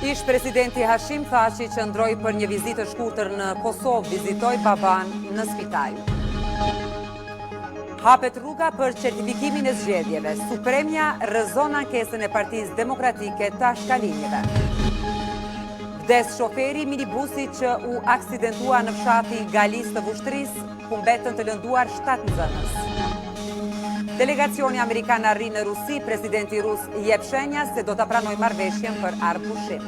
Ish-presidenti Hashim Thaçi qëndroi për një vizitë të shkurtër në Kosovë, vizitoi baban në spital. Hapet rruga për certifikimin e zgjedhjeve. Supremja rrëzon ankesën e Partisë Demokratike të Ashkalinjeve. Vdes shoferi minibusit që u aksidentua në fshati Galis të Vushtrisë, ku mbetën të lënduar 7 nxënës. Delegacioni amerikan arrin në Rusi, presidenti rus jep shenja se do të pranoj marrëveshjen për arpushim.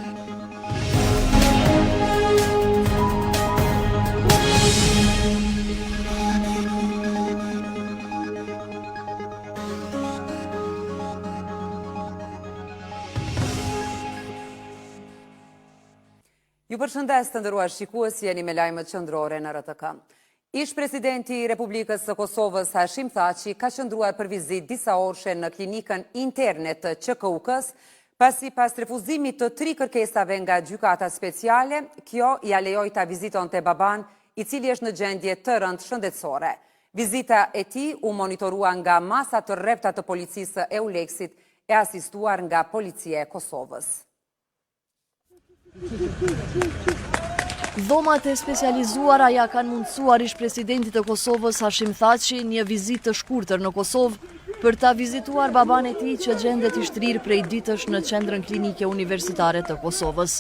Ju përshëndes të nderuar shikues, jeni me lajmet qendrore në RTK. Ish-presidenti i Republikës së Kosovës Hashim Thaçi ka qëndruar për vizitë disa orëshe në klinikën interne të QKUK-s, pasi pas refuzimit të 3 kërkesave nga gjykata speciale, kjo ja lejoi ta vizitonte baban, i cili është në gjendje të rëndë shëndetësore. Vizita e tij u monitorua nga masa të rrepta të policisë së EULEX-it e asistuar nga policia e Kosovës. Dhomat e specializuara ja kanë mundësuar ish-presidentit të Kosovës Hashim Thaçi një vizitë të shkurtër në Kosovë për ta vizituar baban e tij që gjendet i shtrirë prej ditësh në qendrën klinike universitare të Kosovës.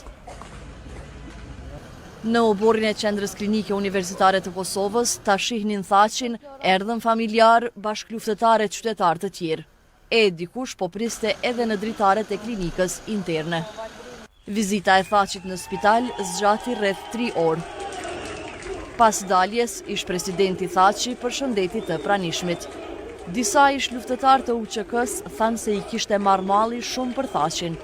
Në oborrin e qendrës klinike universitare të Kosovës, ta shihnin Thaçin, erdhën familjar, bashkëluftëtarë e qytetarë të tjerë. E dikush po priste edhe në dritaret e klinikës interne. Vizita e Thaçit në spital zgjati rreth 3 orë. Pas daljes, ish-presidenti Thaçi përshëndeti të pranishmit. Disa ish-luftëtarë të UÇK-s thanë se i kishte marrë malli shumë për Thaçin.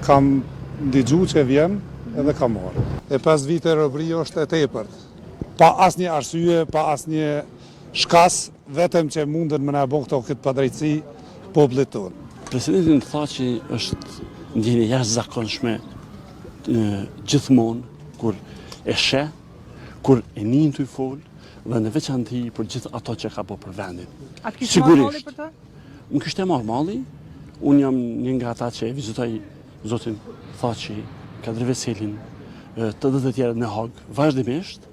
Kam ndigju që vjen edhe kam marrë. E 5 vite robëri është e tepërt. Pa asnjë arsye, pa asnjë shkas, vetëm që mundën më na bën këto këtë padrejtësi popullit tonë. Presidenti Thaçi është ndjenjë jashtëzakonshme gjithmonë kur e sheh, kur e nin të fol dhe në veçantë për gjithë ato që ka bërë për vendin. A të kishte marrë malli për të? Më kishte marrë malli. Unë jam një nga ata që e vizitoj zotin Thaçi, Kadri Veselin, të tjerë në Hag, vazhdimisht.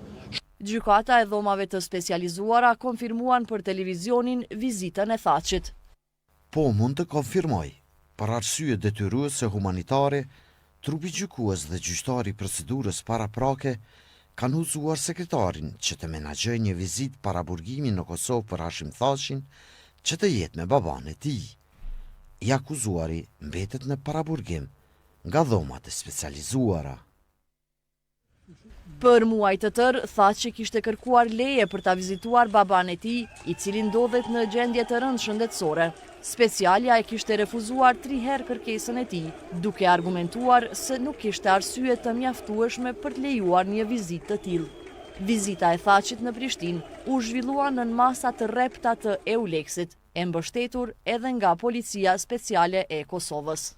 Gjykata e dhomave të specializuara konfirmuan për televizionin vizitën e Thaçit. Po mund të konfirmoj, për arsye detyruese humanitare, trupi gjykues dhe gjyqtari procedurës paraprake kanë udhëzuar sekretarin që të menaxhojë një vizitë para burgimit në Kosovë për Hashim Thaçin, që të jetë me baban e tij. I akuzuari mbetet në paraburgim nga dhomat e specializuara. Për muaj të tërë, Thaçi kishte kërkuar leje për ta vizituar baban e tij, i cili ndodhet në gjendje të rëndë shëndetësore. Specialja e kishte refuzuar 3 herë kërkesën e tij, duke argumentuar se nuk kishte arsye të mjaftueshme për të lejuar një vizitë të tillë. Vizita e Thaçit në Prishtinë u zhvillua në masa të rrepta të EULEX-it, e mbështetur edhe nga Policia Speciale e Kosovës.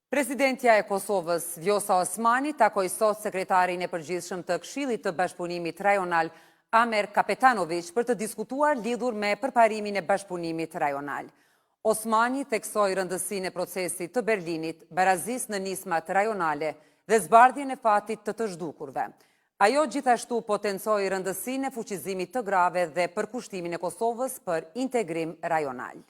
Presidentja e Kosovës, Vjosa Osmani, takoi sot sekretarin e përgjithshëm të Këshillit të Bashkëpunimit Rajonal, Amer Kapetanović, për të diskutuar lidhur me përparimin e bashkëpunimit rajonal. Osmani theksoi rëndësinë e procesit të Berlinit, barazisë në nismat rajonale dhe zbardhjen e fatit të zhdukurve. Ajo gjithashtu potencoi rëndësinë e fuqizimit të grave dhe përkushtimin e Kosovës për integrim rajonal.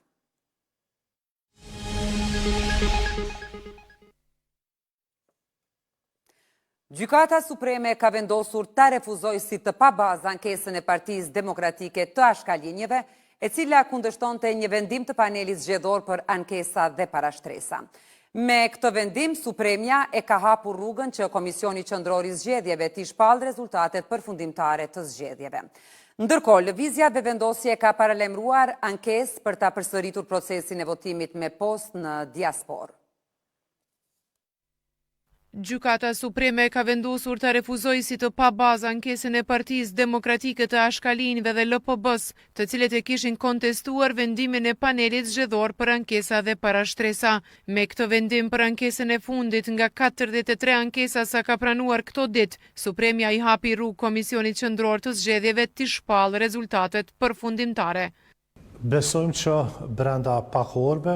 Gjykata Supreme ka vendosur ta refuzoj si të pabazë ankesën e Partisë Demokratike të Ashkalinjeve, e cila kundërshtonte një vendim të panelit zgjedhor për ankesa dhe parashtresa. Me këtë vendim, Supremja e ka hapur rrugën që Komisioni Qendror i Zgjedhjeve t'i shpallë rezultatet përfundimtare të zgjedhjeve. Ndërkohë, lëvizja dhe vendosje ka paralemruar ankesë për ta përsëritur procesin e votimit me post në diasporë. Gjykata Supreme ka vendosur të refuzoj si të pa bazë ankesën e Partisë Demokratike të Ashkalinjve dhe LPB-s, të cilët e kishin kontestuar vendimin e panelit zgjedhor për ankesa dhe parashtresa. Me këtë vendim për ankesën e fundit nga 43 ankesa sa ka pranuar këto ditë, Supremja i hapi rrugë Komisionit Qendror të Zgjedhjeve të shpallë rezultatet përfundimtare. Besojmë që brenda pak orëve,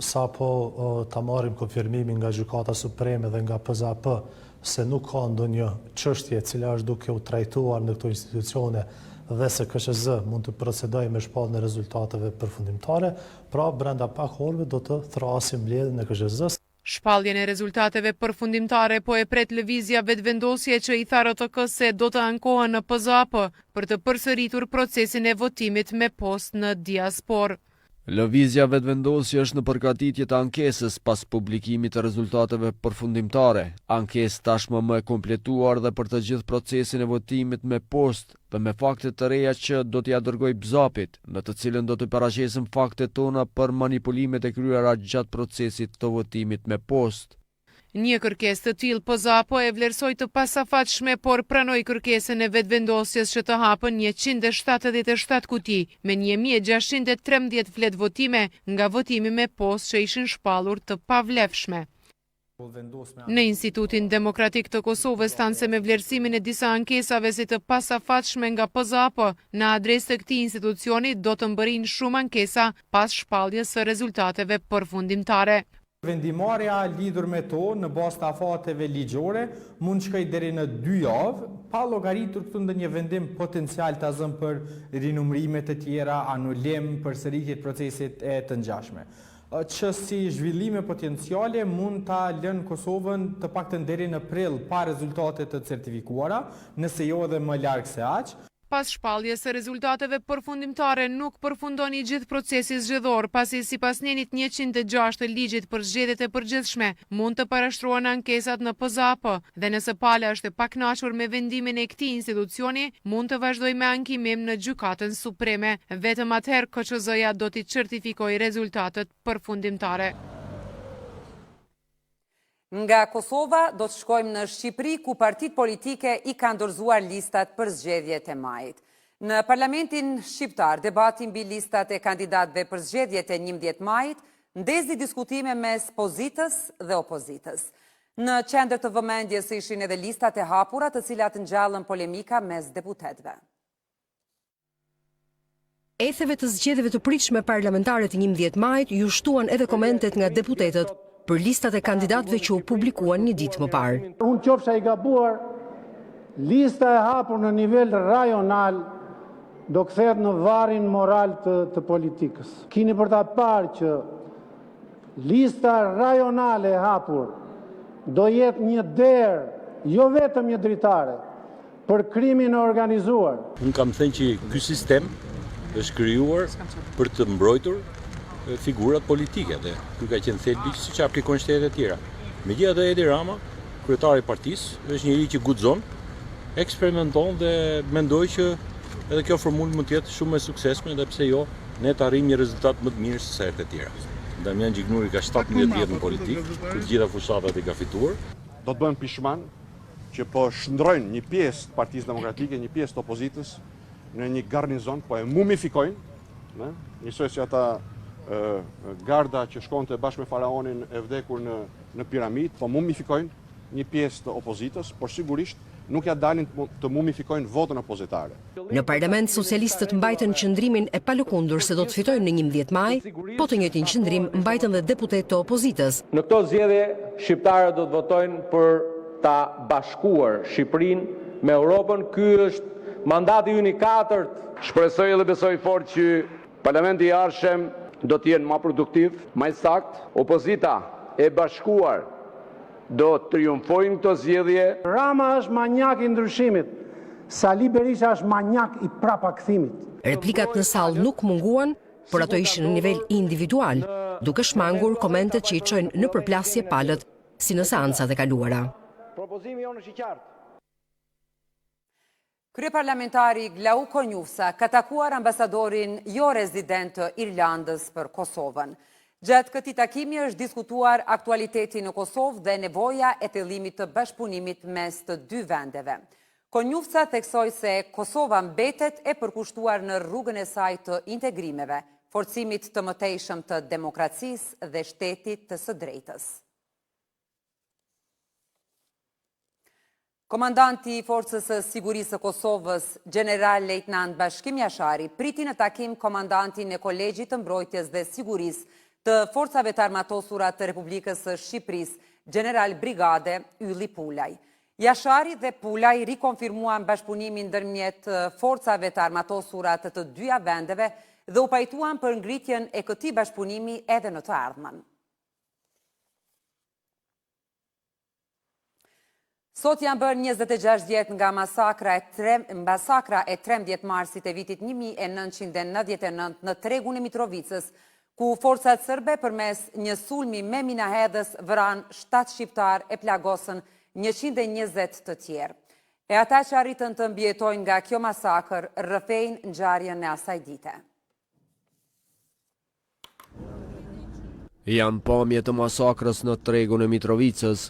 sa po ta marrim konfirmimin nga Gjykata Supreme dhe nga PZAP se nuk ka ndonjë çështje e cila është duke u trajtuar në këto institucione dhe se KSZ mund të procedojë me shpalljen e rezultateve përfundimtare, pra brenda pak orëve do të thrasim mbledhjen e KSZ-s. Shpalljen e rezultateve përfundimtare po e pret lëvizja vetëvendosje që i tha RTK se do të ankohen në PZAP për të përsëritur procesin e votimit me post në diaspor. Lëvizja vetëvendosje është në përgatitje të ankesës pas publikimit të rezultateve përfundimtare. Ankesë tashmë më e kompletuar dhe për të gjithë procesin e votimit me post dhe me fakte të reja që do t'ja dërgoj BZAP-it, në të cilën do të paraqesim faktet tona për manipulimet e kryera gjatë procesit të votimit me post. Një kërkesë të tillë PZAP e vlerësoi të pasafatshme, por pranoi kërkesën e vetëvendosjes që të hapën 177 kuti me 1613 flet votime nga votimi me post që ishin shpallur të pavlefshme. Në Institutin Demokratik të Kosovës thanë se me vlerësimin e disa ankesave si të pasafatshme nga PZAP në adresë të këtij institucioni do të mbërrinë shumë ankesa pas shpalljes së rezultateve përfundimtare. Vendimarrja lidhur me to në bazë të afateve ligjore mund shkojë deri në 2 javë, pa llogaritur këtu ndonjë vendim potencial të azëm për rinumërime të tjera, anulim, përsëritje të procesit e të ngjashme. Që si zhvillime potenciale mund ta lënë Kosovën të paktën deri në prill pa rezultate të certifikuara, nëse jo edhe më larg se aq. Pas shpalljes së rezultateve përfundimtare nuk përfundoni gjithë procesi zgjedhor, pasi sipas nenit 106 të ligjit për zgjedhjet e përgjithshme mund të parashtrohen ankesat në PZAP dhe nëse pala është e pakënaqur me vendimin e këtij institucioni, mund të vazhdojë me ankimim në Gjykatën Supreme. Vetëm atëherë KQZ-ja do t'i certifikojë rezultatet përfundimtare. Nga Kosova do të shkojmë në Shqipëri, ku partitë politike i kanë dorëzuar listat për zgjedhjet e majit. Në Parlamentin shqiptar, debati mbi listat e kandidatëve për zgjedhjet e 11 majit ndezi diskutime mes pozitës dhe opozitës. Në qendër të vëmendjes ishin edhe listat e hapura, të cilat ngjallën polemika mes deputetëve. Etheve të zgjedhjeve të pritshme parlamentare të 11 majit ju shtuan edhe komentet nga deputetët për listat e kandidatëve që u publikuan një ditë më parë. Unë qofsha i gabuar, lista e hapur në nivel rajonal do kthehet në varrin moral të politikës. Kini për ta parë që lista rajonale e hapur do jetë një derë, jo vetëm një dritare, për krimin e organizuar. Unë kam thënë që ky sistem është krijuar për të mbrojtur figurat politike dhe ky ka qenë thelbi siç aplikojnë shtetet e tjera. Megjithatë Edi Rama, kryetari i partisë, është njëri që guxon, eksperimenton dhe mendoj që edhe kjo formulë mund të jetë shumë e suksesshme dhe pse jo, ne të arrijmë një rezultat më të mirë se sa herët e tjera. Damian Gjignuri ka 17 vjet në politikë, të gjitha fushatat i ka fituar. Do të bëhen pishman që po shndrojnë një pjesë të Partisë Demokratike, një pjesë të opozitës në një garnizon, po e mumifikojnë, njësoj si ata garda që shkonte bashkë me faraonin e vdekur në piramid, po mumifikojnë një pjesë të opozitës, por sigurisht nuk ja dalin të mumifikojnë votën opozitare. Në parlament, socialistët mbajtën qëndrimin e palëkundur se do të fitojnë në 11 maj, po të njëjtin qëndrim mbajtën dhe deputet të opozitës. Në këto zgjedhje, shqiptarët do të votojnë për ta bashkuar Shqipërinë me Europën. Ky është mandati ynë i 4. Shpresoj dhe besoj fort që parlamenti i ardhshëm do të jenë më produktiv, më sakt. Opozita e bashkuar do të triumfojnë këto zgjedhje. Rama është manjak i ndryshimit, Sali Berisha është manjak i prapakthimit. Replikat në sallë nuk munguan, por ato ishin në nivel individual, duke shmangur komentet që i çojnë në përplasje palët, si në seancat e kaluara. Propozimi jonë është i qartë. Kryeparlamentari Glau Konjufsa ka takuar ambasadorin jo rezident të Irlandës për Kosovën. Gjatë këtij takimi është diskutuar aktualiteti në Kosovë dhe nevoja e thellimit të bashkëpunimit mes të dy vendeve. Konjufsa theksoi se Kosova mbetet e përkushtuar në rrugën e saj të integrimeve, forcimit të mëtejshëm të demokracisë dhe shtetit të së drejtës. Komandanti i Forcës së Sigurisë së Kosovës, General Lejtnant Bashkim Jashari, priti në takim komandantin e Kolegjit të Mbrojtjes dhe Sigurisë të Forcave të Armatosura të Republikës së Shqipërisë, General Brigade Ylli Pulaj. Jashari dhe Pulaj rikonfirmuan bashkëpunimin ndërmjet forcave të armatosura të të dyja vendeve dhe u pajtuan për ngritjen e këtij bashkëpunimi edhe në të ardhmen. Sot janë bërë 26 vjet nga masakra e 13 marsit e vitit 1999 në tregun e Mitrovicës, ku forcat serbe përmes një sulmi me minahedhës vëran 7 shqiptar e plagosën 120 të tjerë. E ata që arritën të mbjetojnë nga kjo masakër rrëfejnë ngjarjen e asaj dite. Janë pamje të masakrës në tregun e Mitrovicës.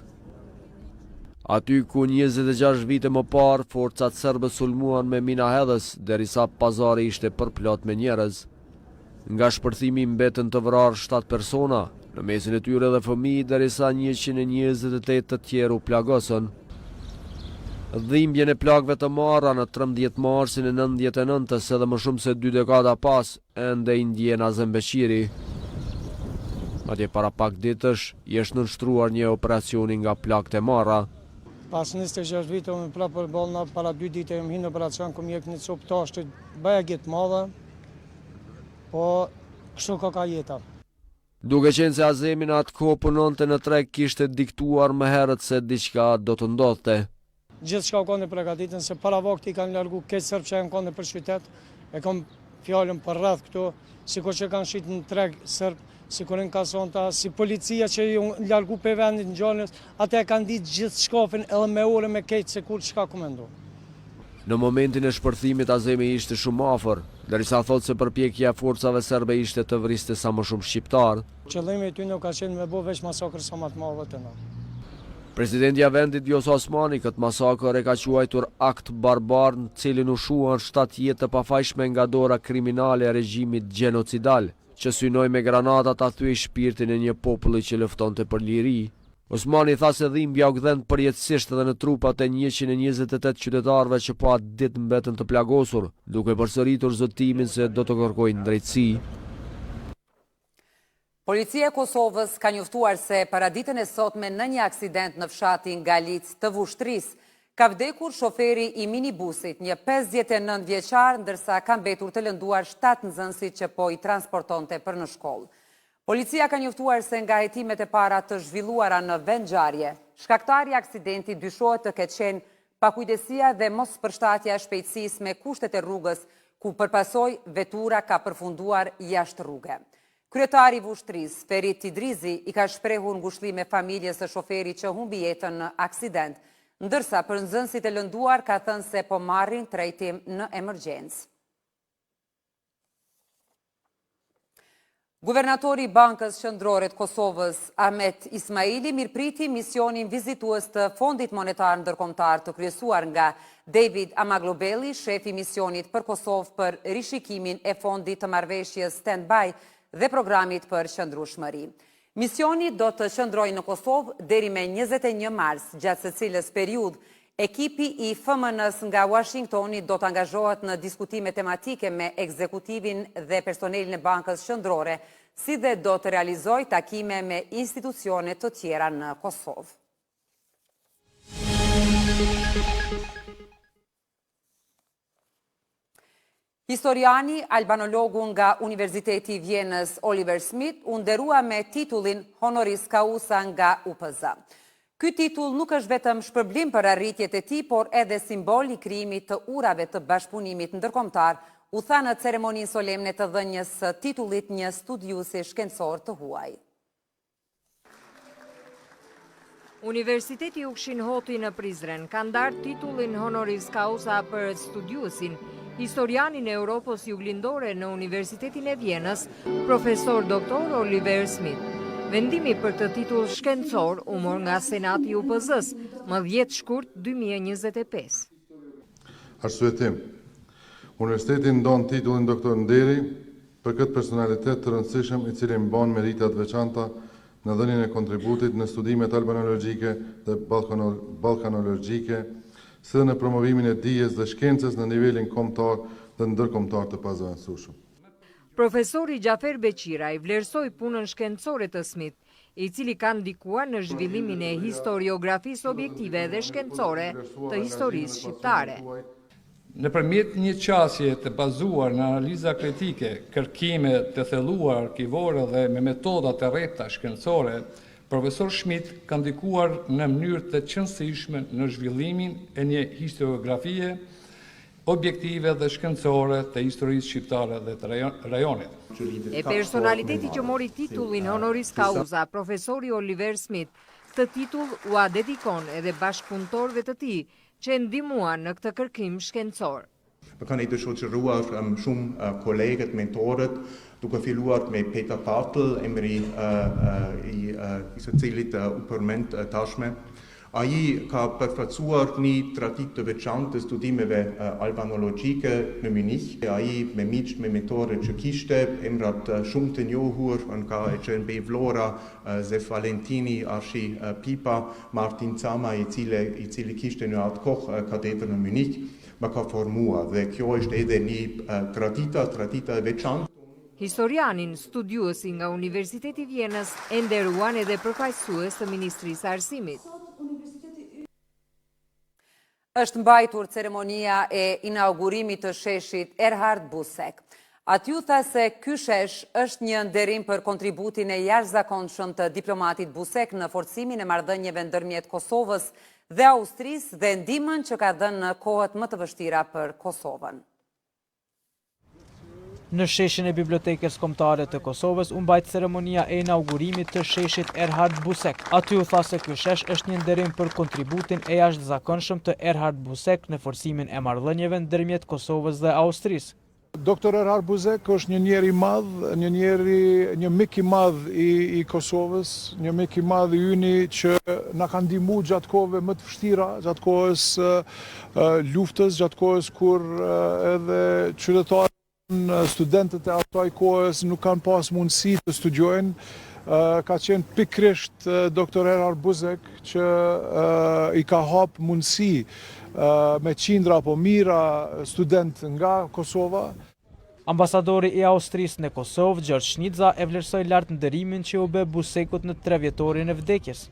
Aty ku 26 vite më parë, forcat serbe sulmuan me minahedhës, derisa pazari ishte përplot me njerëz. Nga shpërthimi mbetën të vrarë 7 persona, në mesin e tyre dhe fëmijë, derisa 128 të tjerë u plagosën. Dhimbjen e plagëve të marra në 13 marsin e 99-ës edhe më shumë se 2 dekada pas, ende i ndjen Azem Beqiri. Madje para pak ditësh, është nënshtruar një operacioni nga plagët e marra. Pas 26 vite, unë prapë përballna para 2 dite jam hinë në operacion, ku mjek një copë tashtë bëja gjithë madhe, po kështu ka jeta. Duke qenë se Azemi në atë kohë punonte në treg, kishte diktuar më herët se diçka do të ndodhte. Gjithë shka u kone përgatitën, se para vakti kanë largu këtë sërb që e në kone për qytet, e kom fjallën për rrëth këtu, si ko që kanë shqitë në treg sërb, si kur në kasonta, si policia që ju largu për vendit në gjallës, ate e kanë ditë gjithë shkafin edhe me ore me kejtë se kur qka komendo. Në momentin e shpërthimit Azemi ishte shumë afër, derisa thotë se përpjekja e forcave serbe ishte të vriste sa më shumë shqiptar. Qëllimi i tyre ka qenë me bo veç masakrë sa më të madhe të na. Presidenti i vendit Vjosa Osmani këtë masakër e ka quajtur akt barbar në cilin u shuan 7 jetë të pafajshme nga dora kriminale e regjimit gjenocidal, që synoi me granata ta thyej shpirtin e një populli që luftonte për liri. Osmani tha se dhimbja u gdhen përjetësisht edhe në trupat e 128 qytetarëve që po atë ditë mbetën të plagosur, duke përsëritur zotimin se do të kërkojnë drejtësi. Policia e Kosovës ka njoftuar se paraditën e sotme në një aksident në fshatin Galic të Vushtrisë ka vdekur shoferi i minibusit, një 59 vjeçar, ndërsa ka mbetur të lënduar 7 nxënësit që po i transportonte për në shkollë. Policia ka njoftuar se nga hetimet e para të zhvilluara në vend ngjarje, shkaktari i aksidentit dyshohet të ketë qenë pakujdesia dhe mos përshtatja e shpejtësisë me kushtet e rrugës, ku përpasoj vetura ka përfunduar jashtë rruge. Kryetari i Vushtrisë, Ferit Tidrizi, i ka shprehur ngushëllime familjes së shoferit që humbi jetën në aksident, ndërsa për nxënësit e lënduar ka thënë se po marrin trajtim në emergjencë. Guvernatori i Bankës Qendrore të Kosovës, Ahmet Ismaili, mirëpriti misionin vizitues të Fondit Monetar Ndërkombëtar të kryesuar nga David Amaglobeli, shefi misionit për Kosovë për rishikimin e fondit të marrëveshjes stand-by dhe programit për qëndrueshmëri. Misioni do të qëndrojë në Kosovë deri me 21 mars, gjatë së cilës periudhë ekipi i FMN-s nga Washingtoni do të angazhohet në diskutime tematike me ekzekutivin dhe personelin e Bankës Qendrore, si dhe do të realizojë takime me institucione të tjera në Kosovë. Historiani, albanologu nga Universiteti i Vjenës Oliver Smith, u nderua me titullin honoris causa nga UPZ. Ky titull nuk është vetëm shpërblim për arritjet e tij, por edhe simbol i krijimit të urave të bashkëpunimit ndërkombëtar, u tha në ceremoninë solemne të dhënies së titullit një studiuesi shkencor të huaj. Universiteti Ukshin Hoti në Prizren ka ndarë titullin honoris causa për studiuesin, historianin e Europës Juglindore në Universitetin e Vjenës, profesor doktor Oliver Smith. Vendimi për të titull shkencor u mor nga Senati i UPZ-s më 10 shkurt 2025. Arsyetim. Universiteti ndon titullin doktor nderi për këtë personalitet të rëndësishëm i cili mban meritat veçanta në dhënien e kontributit në studimet albanologjike dhe balkanologjike si dhe në promovimin e dijes dhe shkencës në nivelin kombëtar dhe ndërkombëtar të pazëvendësueshëm. Profesori Gjafer Beqira i vlerësoi punën shkencore të Smith, i cili ka ndikuar në zhvillimin e historiografisë objektive dhe shkencore të historisë shqiptare. Nëpërmjet një qasje të bazuar në analiza kritike, kërkime të thelluar arkivore dhe me metoda të rrepta shkencore, profesor Schmidt ka ndikuar në mënyrë të qëndësishme në zhvillimin e një historiografie objektive dhe shkencore të historisë shqiptare dhe të rajonit. E personaliteti që mori titullin honoris causa, profesori Oliver Smith, këtë titull u a dedikon edhe bashkëpunëtorëve të tij që ndihmuan në këtë kërkim shkencor. Më kanë i të shoqëruar shumë kolegët, mentorët, duke filluar me Peter Bartel, emri i së cilit u përmend tashme. Ai ka përfaqësuar një traditë të veçantë të studimeve albanologjike në Munich. Ai me miq, me mentorë që kishte emrat shumë të njohur, nga Ecen Vlora, Zef Valentini, Arshi Pipa, Martin Zama, i cili kishte në atë kohë katedrën në Munich, më ka formuar dhe kjo është edhe një tradita e veçantë. Historianin studiuesi nga Universiteti i Vienës e nderuan edhe përfaqësues të Ministrisë së Arsimit. Është mbajtur ceremonia e inaugurimit të sheshit Erhard Busek. Aty u tha se ky shesh është një nderim për kontributin e jashtëzakonshëm të diplomatit Busek në forcimin e marrëdhënieve ndërmjet Kosovës dhe Austrisë dhe ndihmën që ka dhënë në kohët më të vështira për Kosovën. Në sheshin e Bibliotekës Kombëtare të Kosovës u mbajt ceremonia e inaugurimit të sheshit Erhard Busek. Aty u tha se ky shesh është një nderim për kontributin e jashtëzakonshëm të Erhard Busek në forcimin e marrëdhënieve ndërmjet Kosovës dhe Austrisë. Doktor Erhard Busek është një njeri i madh, një mik i madh i Kosovës, një mik i madh i yni që na ka ndihmuar gjatë kohëve më të vështira, gjatë kohës luftës, gjatë kohës kur edhe qytetarët studentët e atoj kohës nuk kanë pas mundësi të studiojnë. Ka qenë pikrisht doktor Erhard Busek që i ka hap mundësi me qindra apo mira student nga Kosova. Ambasadori i Austrisë në Kosovë, Gjorgj Shnidza, e vlerësoi lart nderimin që u bë Busekut në 3 vjetorin e vdekjes.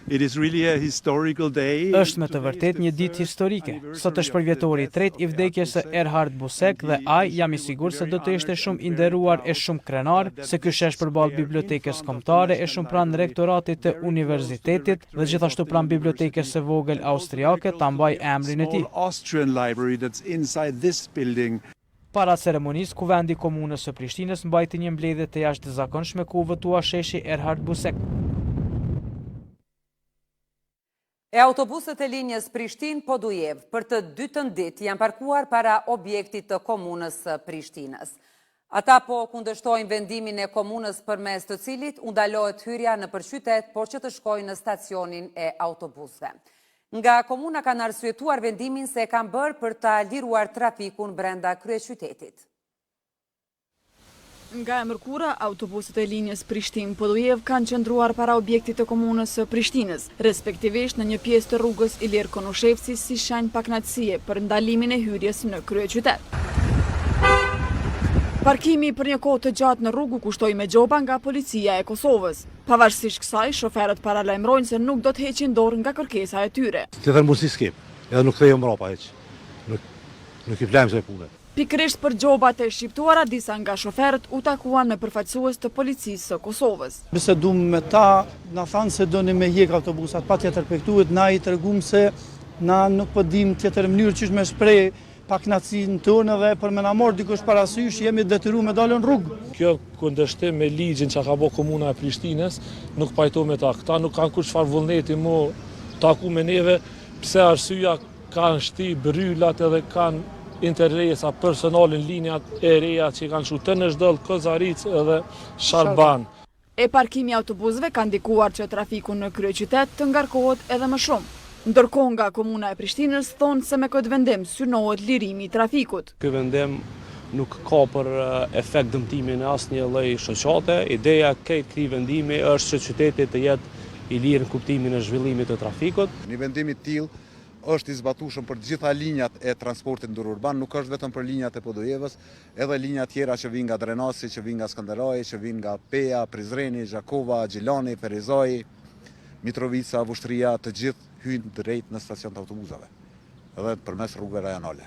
Është me të vërtet një ditë historike. Sot është përvjetori i 3 i vdekjes së Erhard Busek dhe ai jam i sigurt se do të ishte shumë i nderuar e shumë krenar se ky shesh përballë Bibliotekës Kombëtare e shumë pranë rektoratit të universitetit dhe gjithashtu pranë bibliotekës së vogël austriake ta mbaj emrin e tij. Para ceremonisë, kuvendi i komunës së Prishtinës mbajti një mbledhje të jashtëzakonshme ku u votua sheshi Erhard Busek. E autobuset e linjës Prishtinë-Podujev për të dytën ditë janë parkuar para objektit të komunës së Prishtinës. Ata po kundërshtojnë vendimin e komunës përmes të cilit u ndalohet hyrja në qytet, por që të shkojnë në stacionin e autobusve. Nga komuna kanë arsyetuar vendimin se e kanë bërë për ta liruar trafikun brenda kryeqytetit. Nga e mërkura, autobuset e linjës Prishtinë-Podujev kanë qëndruar para objektit të komunës së Prishtinës, respektivisht në një pjesë të rrugës Ilir Konushevci si shenjë paknaqësie për ndalimin e hyrjes në kryeqytet. Parkimi për një kohë të gjatë në rrugë kushtoi me gjoba nga policia e Kosovës. Pavarësisht kësaj, shoferët paralajmërojnë se nuk do të heqin dorë nga kërkesa e tyre. Tjetër mundësi s'kem, edhe nuk kthejmë mbrapa hiç. Nuk i vlejmë se punë. Pikërisht për gjobat e shqiptuara, disa nga shoferët u takuan me përfaqësues të policisë së Kosovës. Bisedum me ta, na thanë se doni me hjek autobusat, pa tjetër pektuhet, na i tregum se na nuk po dim tjetër mënyrë që me shpreh paknaqësinë tonë dhe për me na marr dikush parasysh jemi detyruar me dalën rrugë. Kjo kundërshtim me ligjin që ka bërë komuna e Prishtinës nuk pajtohet me ta. Këta nuk kanë kur çfarë vullneti mu taku me neve, pse arsyeja kanë shti bryllat edhe kanë interesa personalin linjat e reja që kanë shu të Nëshdëll, Kozaric edhe Sharban. E parkimi autobusëve ka ndikuar që trafiku në kryeqytet të ngarkohet edhe më shumë. Ndërkohë nga komuna e Prishtinës thonë se me këtë vendim synohet lirimi i trafikut. Ky vendim nuk ka për efekt dëmtimin e asnjë lloji shoqate. Ideja e këtij vendimi është që qyteti të jetë i lirë në kuptimin e zhvillimit të trafikut. Një vendim i tillë është i zbatueshëm për të gjitha linjat e transportit ndërurban, nuk është vetëm për linjat e Podujevës, edhe linjat tjera që vinë nga Drenasi, që vinë nga Skënderaj, që vinë nga Peja, Prizreni, Gjakova, Gjilani, Ferizaj, Mitrovica, Vushtria, të gjithë hyjnë drejt në stacion të autobusave, edhe përmes rrugëve rajonale.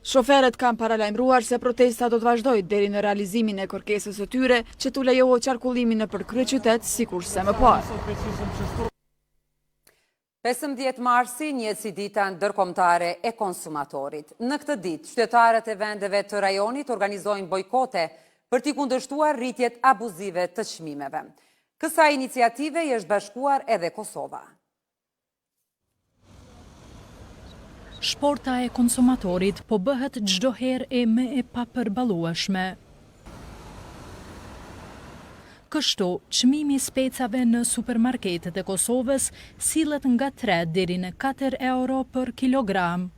Shoferët kanë paralajmëruar se protesta do të vazhdojë deri në realizimin e kërkesës së tyre që t'u lejohet qarkullimin nëpër kryeqytet sikurse më parë. 15 marsi njëhet si dita ndërkombëtare e konsumatorit. Në këtë ditë, qytetarët e vendeve të rajonit organizojnë bojkote për t'i kundërshtuar rritjet abuzive të çmimeve. Kësaj iniciative i është bashkuar edhe Kosova. Shporta e konsumatorit po bëhet çdo herë e më e papërballueshme. Kështu, çmimi i specave në supermarketet e Kosovës sillet nga 3 deri në 4 euro për kilogram.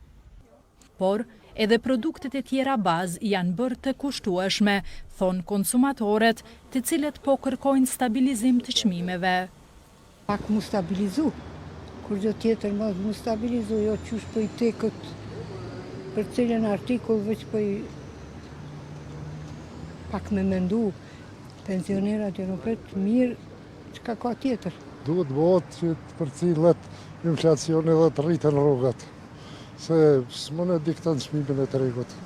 Por, edhe produktet e tjera bazë janë bërë të kushtueshme, thon konsumatorët, të cilët po kërkojnë stabilizim të çmimeve. Pak mu stabilizu. Kur gjë tjetër mu stabilizu, jo qysh për i tekët për cilën artikull, veç për i pak me mendu, pensionerat Europet mirë, çka ka tjetër. Duhet bëhet që për cilët inflacioni dhe të rritën rrugët, se s'më në dikton çmimin e tregut.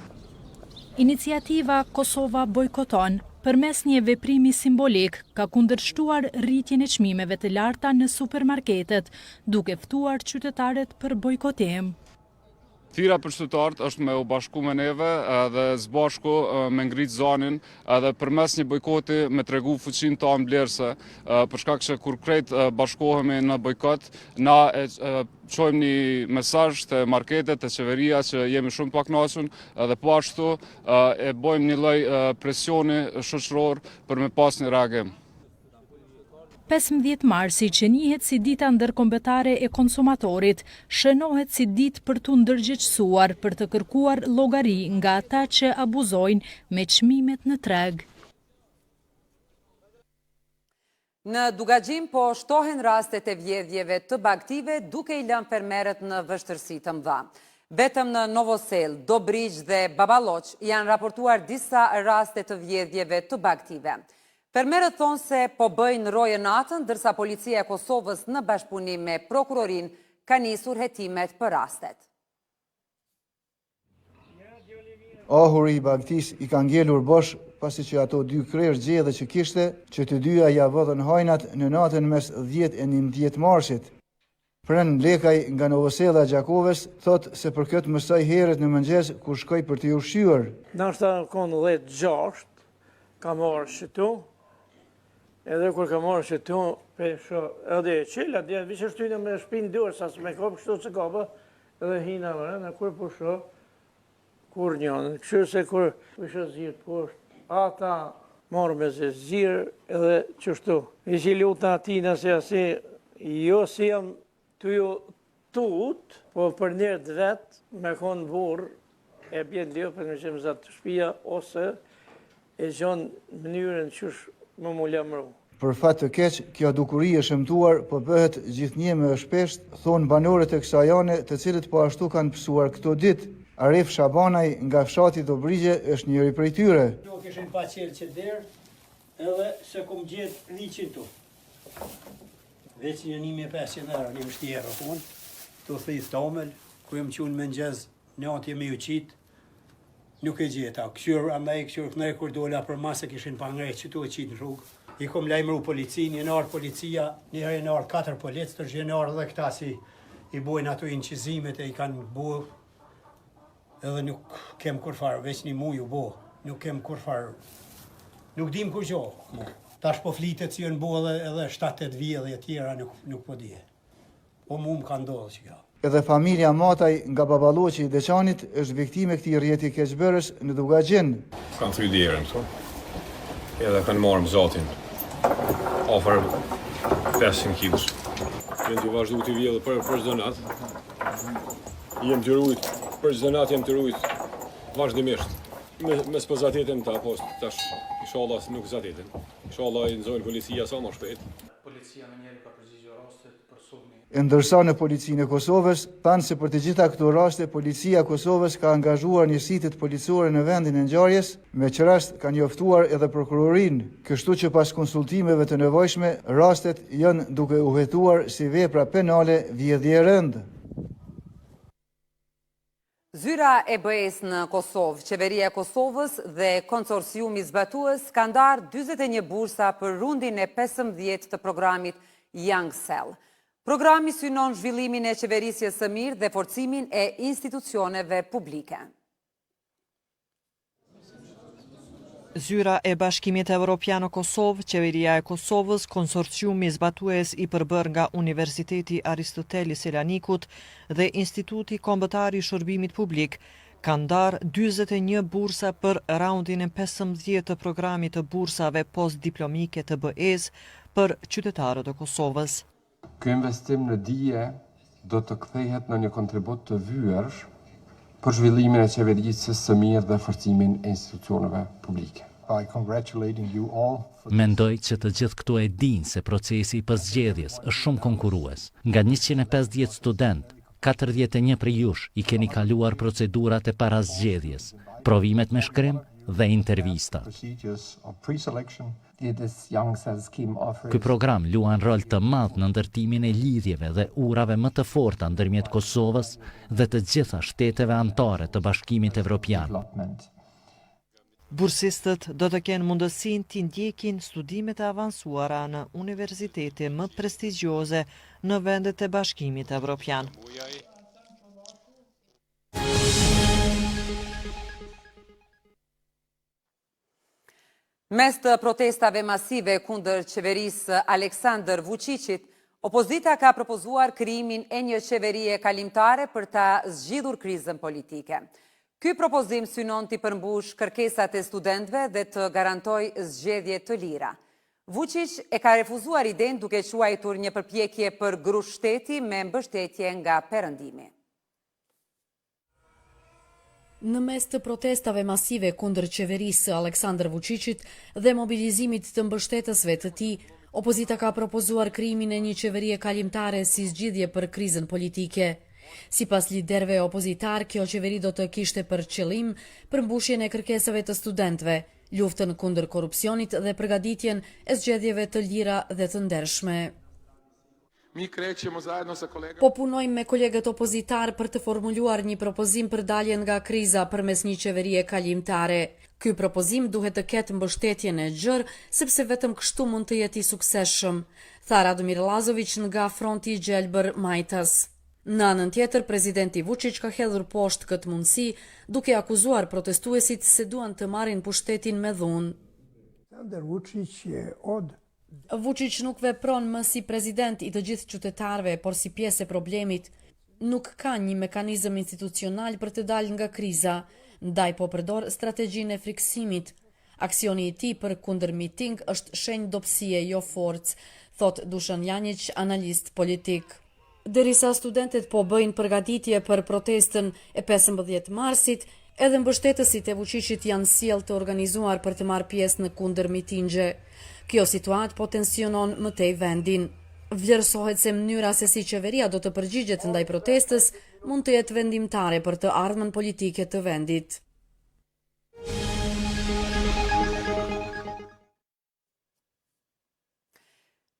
Iniciativa Kosova bojkoton përmes një veprimi simbolik ka kundërshtuar rritjen e çmimeve të larta në supermarketet, duke ftuar qytetarët për bojkotim. Thira për qytetarët është me u bashku me neve dhe zbashku me ngrit zanin edhe përmes një bojkoti me tregu fuqinë tonë vlerëse, për shkak se kur krejt bashkohemi në bojkot, na çojmë një mesazh te marketet, te qeveria që jemi shumë të pakënaqur edhe po ashtu e bëjmë një lloj presioni shoqëror për me pas një reagim. 15 marsi, që njihet si dita ndërkombëtare e konsumatorit, shënohet si ditë për t'u ndërgjegjësuar për të kërkuar llogari nga ata që abuzojnë me çmimet në treg. Në Dugaxhim po shtohen rastet e vjedhjeve të bagëtive duke i lënë fermerët në vështirësi të mëdha. Vetëm në Novosel, Dobrigj dhe Baballoq janë raportuar disa raste të vjedhjeve të bagëtive. Fermerët thonë se po bëjnë roje natën, dërsa policia e Kosovës në bashkëpunim me prokurorin ka nisur hetimet për rastet. Ahuri i bagtis i ka ngelur bosh pasi që ato 2 krerë gjedhe që kishte, që të dyja ja vëdhën hajnat në natën mes 10 e 11 marsit. Pren Lekaj nga Novosela Gjakoves thot se për këtë mësoj herët në mëngjes kur shkoj për të ushqyer. Nashta konë 10:06 ka marrë shëtu. Edhe kur ka marrë që tu, edhe e qila, dhe vishë shtynë me shpinë dorë, sa s'me kopë kështu që kapë, edhe hina mërë, në kur pusho, kur njënë. Kështu se kur vishë zirë poshtë, ata marrë me se zirë edhe qështu. Ishi lutë në atina se asi, jo si jam të ju tut, po për njerët vetë, me konë burë, e bjenë ljopën me që më zatë të shpia, ose e gjonë mënyrën qësh më lamëru. Për fat të keq, kjo dukuri e shëmtuar po bëhet gjithnjë më shpesht, thonë banorët e kësaj jane, të cilët po ashtu kanë pësuar këto ditë. Arif Shabanaj nga fshati Dobrigje është njëri prej tyre. Nuk ishin pa qelë që derë, edhe se kom gjetë 100 tu. Veç një 1500 euro, një vështjerë, të thith tamel, ku jem qunë me ngjez, në atje me ju qitë, nuk e gjeta. Këshur, andaj këshur kënej kur dola për masë kishin pa ngrejt që tu e qitë në rrugë. I kom lajmëru policin, një narë policia, një herë narë 4 policë, tërgjë një narë dhe këta si i bojnë ato incizimet e i kanë bo, edhe nuk kem kur farë, veç një mu ju bo, nuk kem kur farë, nuk dim kur gjo. Tash po flitet si në bo edhe 7-8 vje dhe tjera nuk po dje. Po mu më ka ndodhë që ka. Edhe familja Mataj nga Baballoqi i Deçanit është viktime këtij rrjeti keqbërës në Dugaxhin. Kanë 3 djerën këtu. Edhe kanë marrë zotin. Ofër 500 kilos. Jam të vazhdu të vjedhë për çdo natë. Jem të rujt, për çdo natë jem të rujt vazhdimisht. Me spozatetën ta post tash inshallah nuk zatetën. Inshallah i nxojnë policia sa më shpejt. Policia më njëri ka përgjigjur rastet për sulmi. ndërsa në policinë e Kosovës thanë se për të gjitha këto raste policia e Kosovës ka angazhuar njësitë policore në vendin e ngjarjes, me që rast ka njoftuar edhe prokurorinë, kështu që pas konsultimeve të nevojshme rastet janë duke u hetuar si vepra penale vjedhje rënd. Zyra e BE-s në Kosovë, Qeveria e Kosovës dhe konsorciumi zbatues ka ndarë 41 bursa për rundin e 15 të programit Young Cell. Programi synon zhvillimin e qeverisjes së mirë dhe forcimin e institucioneve publike. Zyra e Bashkimit Evropian në Kosovë, Qeveria e Kosovës, konsorciumi zbatues i përbër nga Universiteti Aristotelis Selanikut dhe Instituti Kombëtar i Shërbimit Publik, kanë ndarë 41 bursa për raundin e 15 të programit të bursave postdiplomike të BE-s për qytetarët e Kosovës. Ky investim në dije do të kthehet në një kontribut të vyer për zhvillimin e qeverisë së mirë dhe forcimin e institucioneve publike. Mendoj që të gjithë këtu e dinë se procesi i përzgjedhjes është shumë konkurrues. Nga 150 student, 41 prej jush i keni kaluar procedurat e parazgjedhjes, provimet me shkrim dhe intervista. Ky program luan rol të madh në ndërtimin e lidhjeve dhe urave më të forta ndërmjet Kosovës dhe të gjitha shteteve anëtare të Bashkimit Evropian. Bursistët do të kenë mundësinë të ndjekin studimet e avancuara në universitete më prestigjioze në vendet e Bashkimit Evropian. Mes të protestave masive kundër qeverisë Aleksandr Vučićit, opozita ka propozuar krijimin e një qeverie kalimtare për ta zgjidhur krizën politike. Ky propozim synon t'i përmbush kërkesat e studentëve dhe të garantojë zgjedhje të lira. Vučić e ka refuzuar idenë duke quajtur një përpjekje për grush shteti me mbështetje nga perëndimi. Në mes të protestave masive kundër qeverisë Aleksandr Vučićit dhe mobilizimit të mbështetësve të tij, opozita ka propozuar krijimin e një qeverie kalimtare si zgjidhje për krizën politike. Sipas liderëve opozitar, kjo qeveri do të kishte për qëllim përmbushjen e kërkesave të studentëve, luftën kundër korrupsionit dhe përgatitjen e zgjedhjeve të lira dhe të ndershme. Po punojmë me kolegët opozitar për të formuluar një propozim për daljen nga kriza përmes një qeverie kalimtare. Ky propozim duhet të ketë mbështetjen e gjerë, sepse vetëm kështu mund të jetë i suksesshëm, tha Radomir Lazović nga Fronti i Gjelbër Majtas. Në anën tjetër, presidenti Vučić ka hedhur poshtë këtë mundësi, duke akuzuar protestuesit se duan të marrin pushtetin me dhunë. Vučić nuk vepron më si president i të gjithë qytetarëve, por si pjesë e problemit. Nuk ka një mekanizëm institucional për të dalë nga kriza, ndaj po përdor strategjinë e friksimit. Aksioni i tij për kundër miting është shenjë dobësie, jo forcë, thot Dušan Janjić, analist politik. Derisa studentët po bëjnë përgatitje për protestën e 15 marsit, edhe mbështetësit e Vučićit janë sjellë të organizuar për të marrë pjesë në kundër mitingje. Kjo situatë po tensionon më tej vendin. Vlerësohet se mënyra se si qeveria do të përgjigjet ndaj protestës mund të jetë vendimtare për të ardhmen politike të vendit.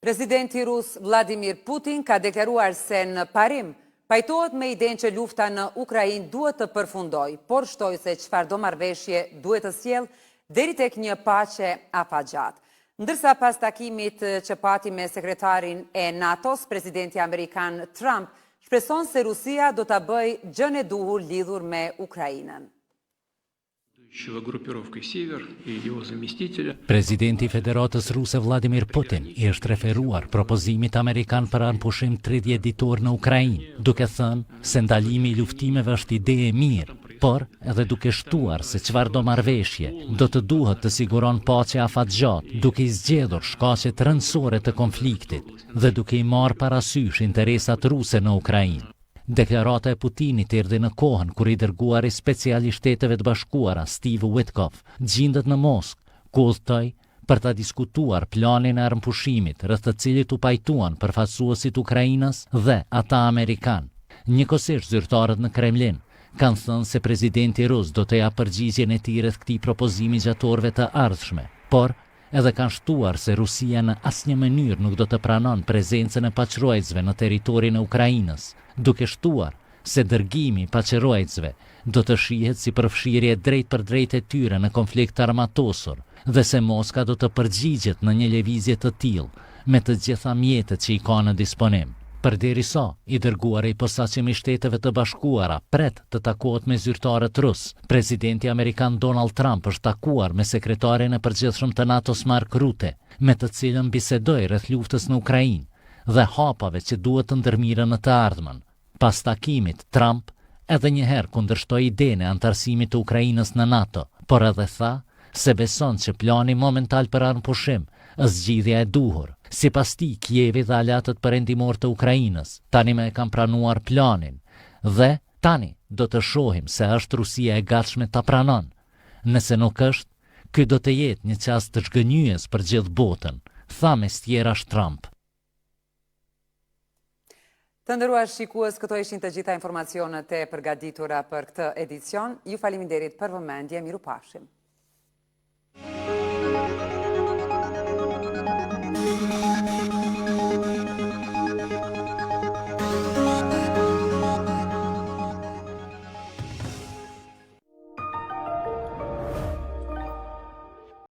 Presidenti rus Vladimir Putin ka deklaruar se në parim pajtohet me idenë që lufta në Ukrainë duhet të përfundojë, por shtoi se çfarëdo marrëveshje duhet të sjellë deri tek një paqe afatgjatë. Ndërsa pas takimit që pati me sekretarin e NATO-s, presidenti amerikan Trump shpreson se Rusia do ta bëjë gjën e duhur lidhur me Ukrainën. Presidenti i Federatës Ruse Vladimir Putin i është referuar propozimit amerikan për anëpushim 30 ditor në Ukrainë, duke thënë se ndalimi i luftimeve është ide e mirë, por edhe duke shtuar se çfarëdo marrëveshje do të duhet të siguron paqe afatgjatë, duke i zgjedhur shkaqet rëndësore të konfliktit dhe duke i marrë parasysh interesat ruse në Ukrainë. Deklarata e Putinit erdhi në kohën kur i dërguari special i Shteteve të Bashkuara Steve Witkoff gjendet në Moskë, ku udhtoi për ta diskutuar planin e armëpushimit rreth të cilit u pajtuan përfaqësuesit ukrainas dhe ata amerikan. Njëkohësisht zyrtarët në Kremlin kanë thënë se presidenti rus do të japë përgjigjen e tij rreth këtij propozimi gjatë orëve të ardhshme, por edhe kanë shtuar se Rusia në asnjë mënyrë nuk do të pranon prezencën e paqërojtësve në territorin e Ukrainës, duke shtuar se dërgimi i paqërojtësve do të shihet si përfshirje drejt për drejt e tyre në konflikt armatosur dhe se Moska do të përgjigjet në një lëvizje të tillë me të gjitha mjetet që i ka në disponim. Përderisa i dërguari i posaçëm i Shteteve të Bashkuara pret të takohet me zyrtarët rus, presidenti amerikan Donald Trump është takuar me sekretarin e përgjithshëm të NATO-s Mark Rutte, me të cilën bisedoi rreth luftës në Ukrainë dhe hapave që duhet të ndërmiren në të ardhmen. Pas takimit, Trump edhe njëherë kundërshtoi idenë e antarësimit të Ukrainës në NATO, por edhe tha se beson që plani momental për armëpushim është zgjidhja e duhur. Sipas tij, Kievi dhe aleatët perëndimor të Ukrainës tani më e kanë pranuar planin dhe tani do të shohim se është Rusia e gatshme ta pranon. Nëse nuk është, ky do të jetë një çast të zhgënjyes për gjithë botën, tha mes tjerash Trump. Të nderuar shikues, këto ishin të gjitha informacionet e përgatitura për këtë edicion. Ju faleminderit për vëmendje, mirupafshim.